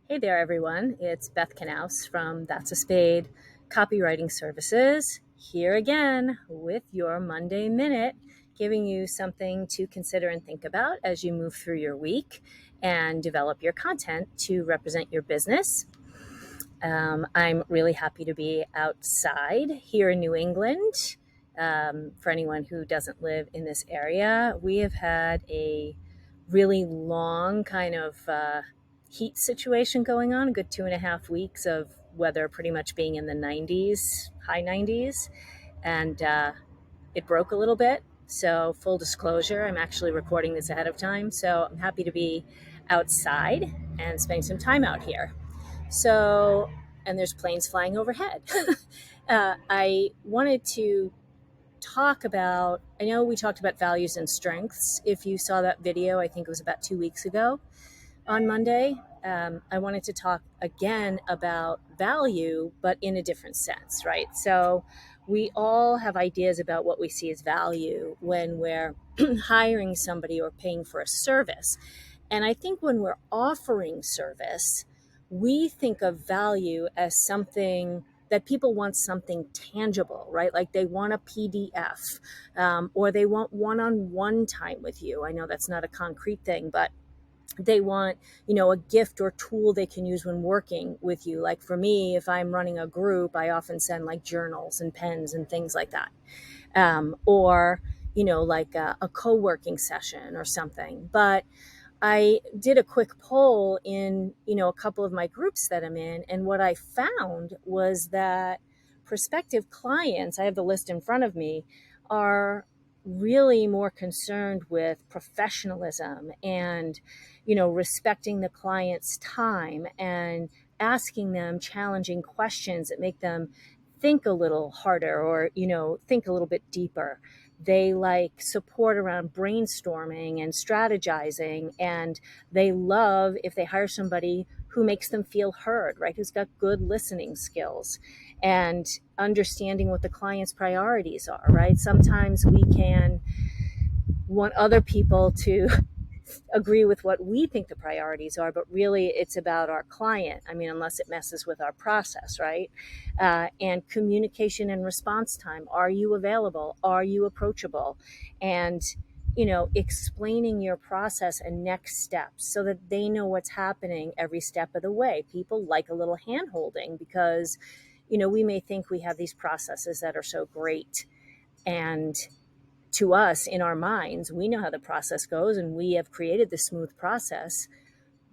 Hey there, everyone. It's Beth Knaus from That's a Spade Copywriting Services, here again with your Monday Minute, giving you something to consider and think about as you move through your week and develop your content to represent your business. I'm really happy to be outside here in New England. For anyone who doesn't live in this area, we have had a really long kind of heat situation going on, a good 2.5 weeks of weather pretty much being in the 90s, high 90s. And it broke a little bit. So, full disclosure, I'm actually recording this ahead of time. So, I'm happy to be outside and spending some time out here. So, and there's planes flying overhead. I wanted to talk about, I know we talked about values and strengths. If you saw that video, I think it was about 2 weeks ago on Monday. I wanted to talk again about value, but in a different sense, right? So we all have ideas about what we see as value when we're hiring somebody or paying for a service. And I think when we're offering service, we think of value as something that people want something tangible, right? Like they want a PDF or they want one-on-one time with you. I know that's not a concrete thing, but they want, a gift or tool they can use when working with you. Like for me, if I'm running a group, I often send like journals and pens and things like that. Or, like a co-working session or something. But I did a quick poll in, a couple of my groups that I'm in. And what I found was that prospective clients, I have the list in front of me, are really more concerned with professionalism and, respecting the client's time and asking them challenging questions that make them think a little harder or, think a little bit deeper. They like support around brainstorming and strategizing, and they love if they hire somebody who makes them feel heard, right? Who's got good listening skills and understanding what the client's priorities are, right? Sometimes we can want other people to agree with what we think the priorities are, but really it's about our client. I mean, unless it messes with our process, right? And communication and response time. Are you available? Are you approachable? And, explaining your process and next steps so that they know what's happening every step of the way. People like a little hand holding because, we may think we have these processes that are so great, and to us in our minds, we know how the process goes and we have created the smooth process,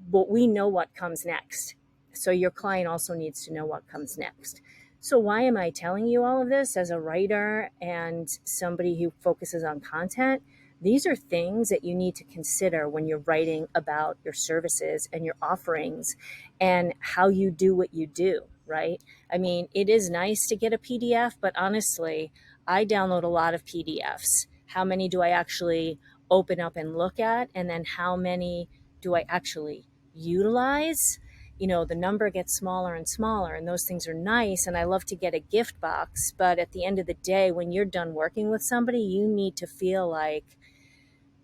but we know what comes next. So your client also needs to know what comes next. So why am I telling you all of this as a writer and somebody who focuses on content? These are things that you need to consider when you're writing about your services and your offerings and how you do what you do, right? I mean, it is nice to get a PDF, but honestly, I download a lot of PDFs. How many do I actually open up and look at? And then how many do I actually utilize? The number gets smaller and smaller, and those things are nice. And I love to get a gift box. But at the end of the day, when you're done working with somebody, you need to feel like,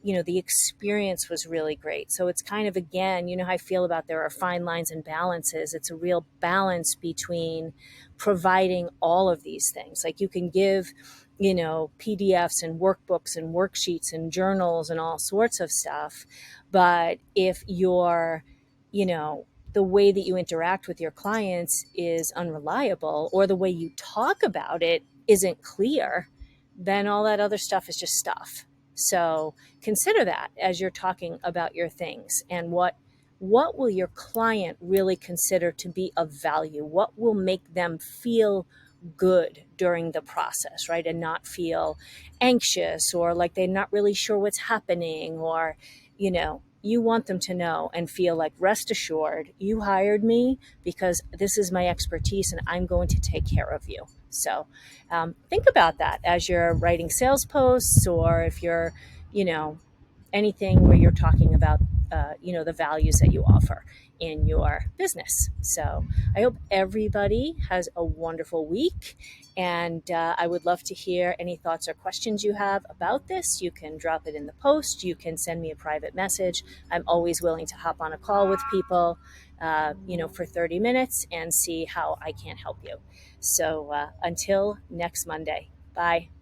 the experience was really great. So it's kind of, again, how I feel about there are fine lines and balances. It's a real balance between providing all of these things. Like you can give, PDFs and workbooks and worksheets and journals and all sorts of stuff. But if you're, the way that you interact with your clients is unreliable, or the way you talk about it isn't clear, then all that other stuff is just stuff. So consider that as you're talking about your things, and what will your client really consider to be of value? What will make them feel good during the process, right? And not feel anxious or like they're not really sure what's happening, or, you want them to know and feel like, rest assured, you hired me because this is my expertise and I'm going to take care of you. So think about that as you're writing sales posts, or if you're, anything where you're talking about the values that you offer in your business. So I hope everybody has a wonderful week. And I would love to hear any thoughts or questions you have about this. You can drop it in the post. You can send me a private message. I'm always willing to hop on a call with people, for 30 minutes and see how I can help you. So until next Monday, bye.